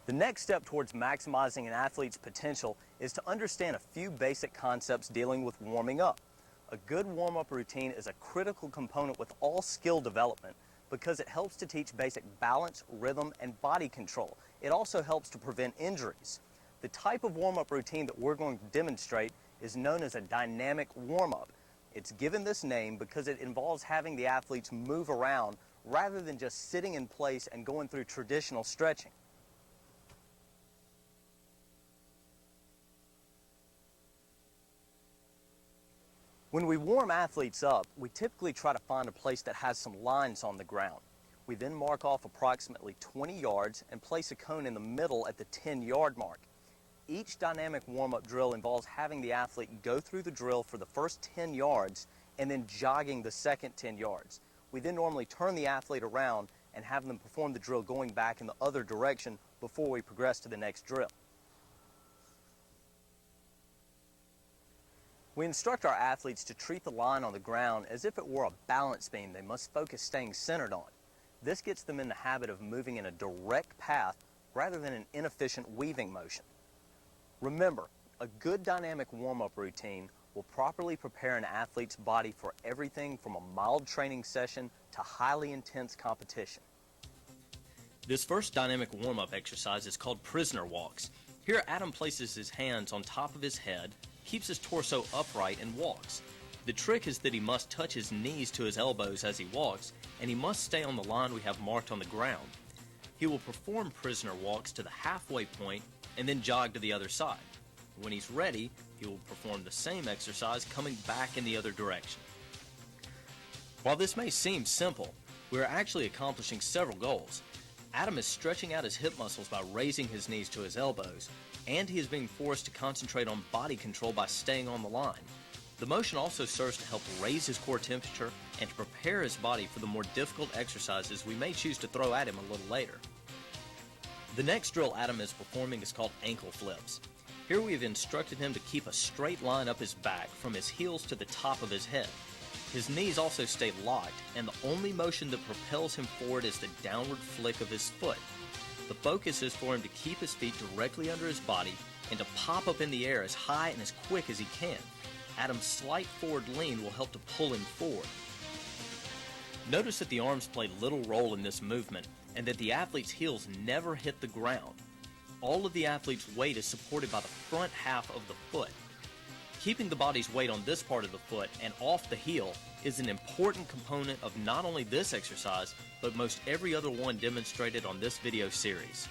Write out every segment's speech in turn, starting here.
The next step towards maximizing an athlete's potential is to understand a few basic concepts dealing with warming up. A good warm-up routine is a critical component with all skill development because it helps to teach basic balance, rhythm, and body control. It also helps to prevent injuries. The type of warm-up routine that we're going to demonstrate is known as a dynamic warm-up. It's given this name because it involves having the athletes move around rather than just sitting in place and going through traditional stretching. When we warm athletes up, we typically try to find a place that has some lines on the ground. We then mark off approximately 20 yards and place a cone in the middle at the 10-yard mark. Each dynamic warm-up drill involves having the athlete go through the drill for the first 10 yards and then jogging the second 10 yards. We then normally turn the athlete around and have them perform the drill going back in the other direction before we progress to the next drill. We instruct our athletes to treat the line on the ground as if it were a balance beam they must focus staying centered on. This gets them in the habit of moving in a direct path rather than an inefficient weaving motion. Remember, a good dynamic warm-up routine will properly prepare an athlete's body for everything from a mild training session to highly intense competition. This first dynamic warm-up exercise is called prisoner walks. Here, Adam places his hands on top of his head, keeps his torso upright, and walks. The trick is that he must touch his knees to his elbows as he walks, and he must stay on the line we have marked on the ground. He will perform prisoner walks to the halfway point and then jog to the other side. When he's ready, he will perform the same exercise coming back in the other direction. While this may seem simple, we are actually accomplishing several goals. Adam is stretching out his hip muscles by raising his knees to his elbows, and he is being forced to concentrate on body control by staying on the line. The motion also serves to help raise his core temperature and to prepare his body for the more difficult exercises we may choose to throw at him a little later. The next drill Adam is performing is called ankle flips. Here we have instructed him to keep a straight line up his back from his heels to the top of his head. His knees also stay locked, and the only motion that propels him forward is the downward flick of his foot. The focus is for him to keep his feet directly under his body and to pop up in the air as high and as quick as he can. Adam's slight forward lean will help to pull him forward. Notice that the arms play little role in this movement and that the athlete's heels never hit the ground. All of the athlete's weight is supported by the front half of the foot. Keeping the body's weight on this part of the foot and off the heel is an important component of not only this exercise, but most every other one demonstrated on this video series.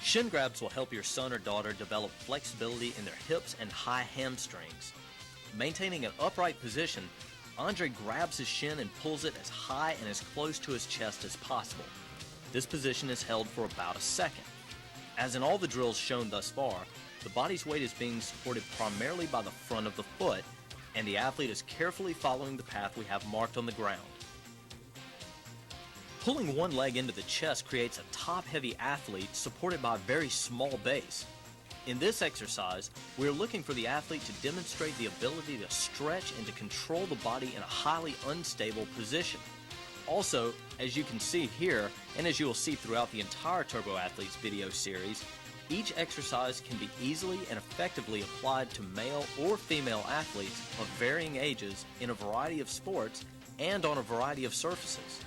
Shin grabs will help your son or daughter develop flexibility in their hips and high hamstrings. Maintaining an upright position, Andre grabs his shin and pulls it as high and as close to his chest as possible. This position is held for about a second. As in all the drills shown thus far, the body's weight is being supported primarily by the front of the foot, and the athlete is carefully following the path we have marked on the ground. Pulling one leg into the chest creates a top-heavy athlete supported by a very small base. In this exercise, we are looking for the athlete to demonstrate the ability to stretch and to control the body in a highly unstable position. Also, as you can see here, and as you will see throughout the entire Turbo Athletes video series, each exercise can be easily and effectively applied to male or female athletes of varying ages in a variety of sports and on a variety of surfaces.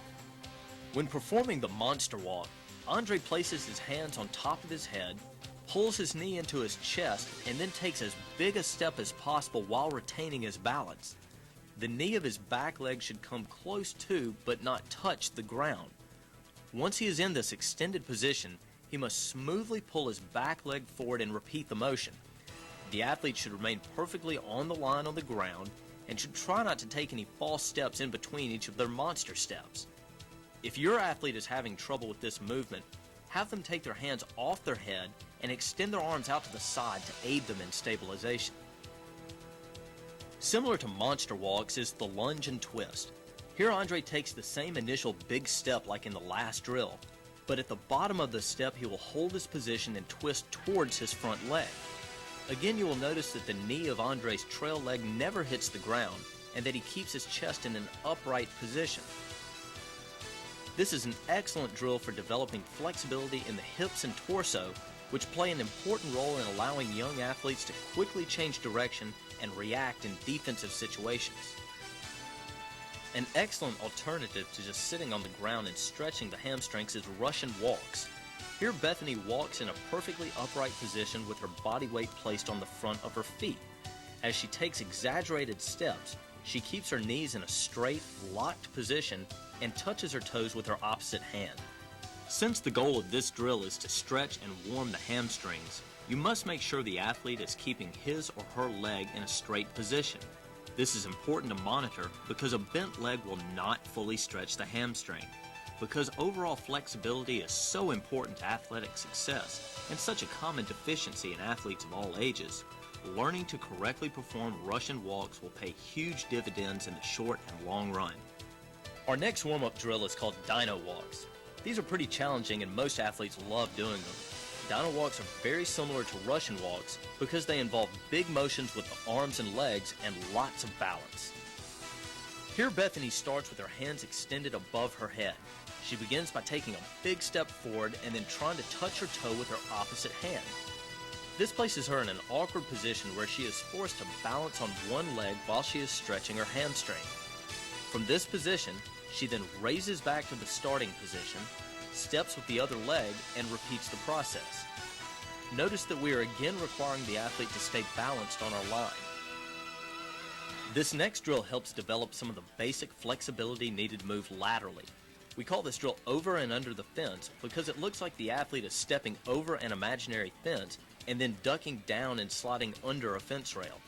When performing the monster walk, Andre places his hands on top of his head, pulls his knee into his chest, and then takes as big a step as possible while retaining his balance. The knee of his back leg should come close to, but not touch, the ground. Once he is in this extended position, he must smoothly pull his back leg forward and repeat the motion. The athlete should remain perfectly on the line on the ground and should try not to take any false steps in between each of their monster steps. If your athlete is having trouble with this movement, have them take their hands off their head and extend their arms out to the side to aid them in stabilization. Similar to monster walks is the lunge and twist. Here Andre takes the same initial big step like in the last drill, but at the bottom of the step he will hold his position and twist towards his front leg. Again, you will notice that the knee of Andre's trail leg never hits the ground and that he keeps his chest in an upright position. This is an excellent drill for developing flexibility in the hips and torso, which play an important role in allowing young athletes to quickly change direction and react in defensive situations. An excellent alternative to just sitting on the ground and stretching the hamstrings is Russian walks. Here Bethany walks in a perfectly upright position with her body weight placed on the front of her feet. As she takes exaggerated steps, she keeps her knees in a straight, locked position and touches her toes with her opposite hand. Since the goal of this drill is to stretch and warm the hamstrings, you must make sure the athlete is keeping his or her leg in a straight position. This is important to monitor because a bent leg will not fully stretch the hamstring. Because overall flexibility is so important to athletic success and such a common deficiency in athletes of all ages, learning to correctly perform Russian walks will pay huge dividends in the short and long run. Our next warm-up drill is called Dino Walks. These are pretty challenging and most athletes love doing them. Dino Walks are very similar to Russian walks because they involve big motions with the arms and legs and lots of balance. Here Bethany starts with her hands extended above her head. She begins by taking a big step forward and then trying to touch her toe with her opposite hand. This places her in an awkward position where she is forced to balance on one leg while she is stretching her hamstring. From this position, she then raises back to the starting position, steps with the other leg, and repeats the process. Notice that we are again requiring the athlete to stay balanced on our line. This next drill helps develop some of the basic flexibility needed to move laterally. We call this drill over and under the fence because it looks like the athlete is stepping over an imaginary fence and then ducking down and sliding under a fence rail.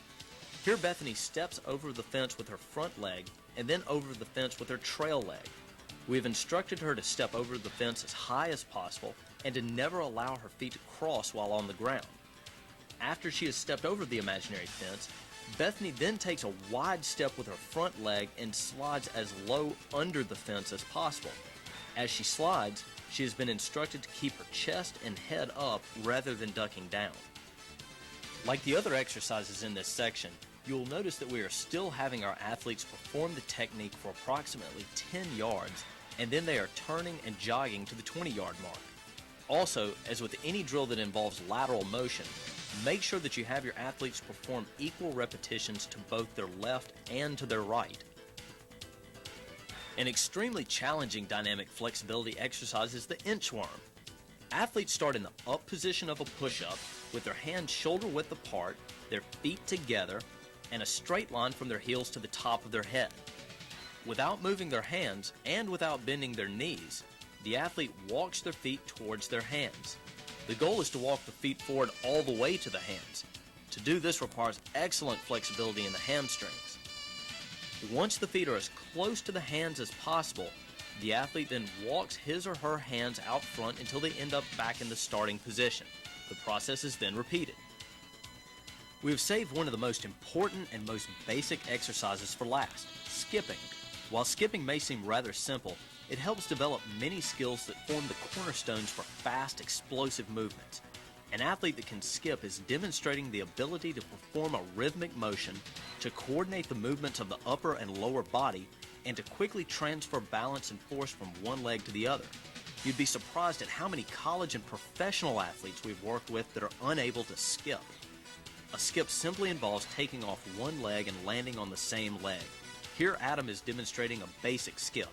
Here Bethany steps over the fence with her front leg and then over the fence with her trail leg. We have instructed her to step over the fence as high as possible and to never allow her feet to cross while on the ground. After she has stepped over the imaginary fence, Bethany then takes a wide step with her front leg and slides as low under the fence as possible. As she slides, she has been instructed to keep her chest and head up rather than ducking down. Like the other exercises in this section, you will notice that we are still having our athletes perform the technique for approximately 10 yards, and then they are turning and jogging to the 20-yard mark. Also, as with any drill that involves lateral motion, make sure that you have your athletes perform equal repetitions to both their left and to their right. An extremely challenging dynamic flexibility exercise is the inchworm. Athletes start in the up position of a push-up with their hands shoulder-width apart, their feet together, and a straight line from their heels to the top of their head. Without moving their hands and without bending their knees, the athlete walks their feet towards their hands. The goal is to walk the feet forward all the way to the hands. To do this requires excellent flexibility in the hamstrings. Once the feet are as close to the hands as possible, the athlete then walks his or her hands out front until they end up back in the starting position. The process is then repeated. We have saved one of the most important and most basic exercises for last, skipping. While skipping may seem rather simple, it helps develop many skills that form the cornerstones for fast, explosive movements. An athlete that can skip is demonstrating the ability to perform a rhythmic motion, to coordinate the movements of the upper and lower body, and to quickly transfer balance and force from one leg to the other. You'd be surprised at how many college and professional athletes we've worked with that are unable to skip. A skip simply involves taking off one leg and landing on the same leg. Here Adam is demonstrating a basic skip.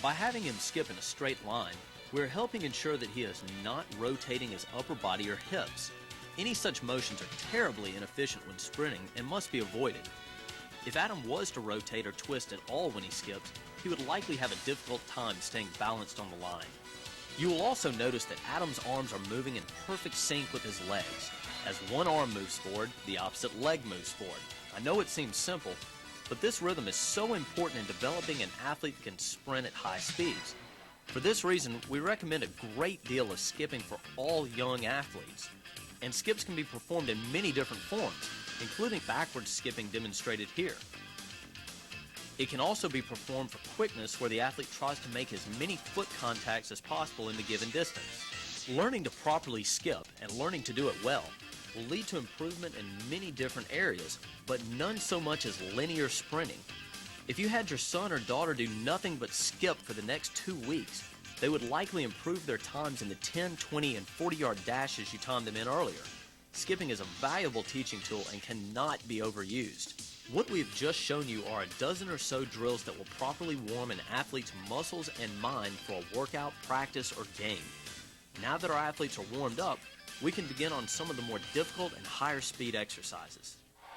By having him skip in a straight line, we're helping ensure that he is not rotating his upper body or hips. Any such motions are terribly inefficient when sprinting and must be avoided. If Adam was to rotate or twist at all when he skips, he would likely have a difficult time staying balanced on the line. You will also notice that Adam's arms are moving in perfect sync with his legs. As one arm moves forward, the opposite leg moves forward. I know it seems simple, but this rhythm is so important in developing an athlete that can sprint at high speeds. For this reason, we recommend a great deal of skipping for all young athletes. And skips can be performed in many different forms, including backwards skipping demonstrated here. It can also be performed for quickness, where the athlete tries to make as many foot contacts as possible in the given distance. Learning to properly skip and learning to do it well will lead to improvement in many different areas, but none so much as linear sprinting. If you had your son or daughter do nothing but skip for the next 2 weeks, they would likely improve their times in the 10, 20, and 40-yard dashes you timed them in earlier. Skipping is a valuable teaching tool and cannot be overused. What we have just shown you are a dozen or so drills that will properly warm an athlete's muscles and mind for a workout, practice, or game. Now that our athletes are warmed up, we can begin on some of the more difficult and higher speed exercises.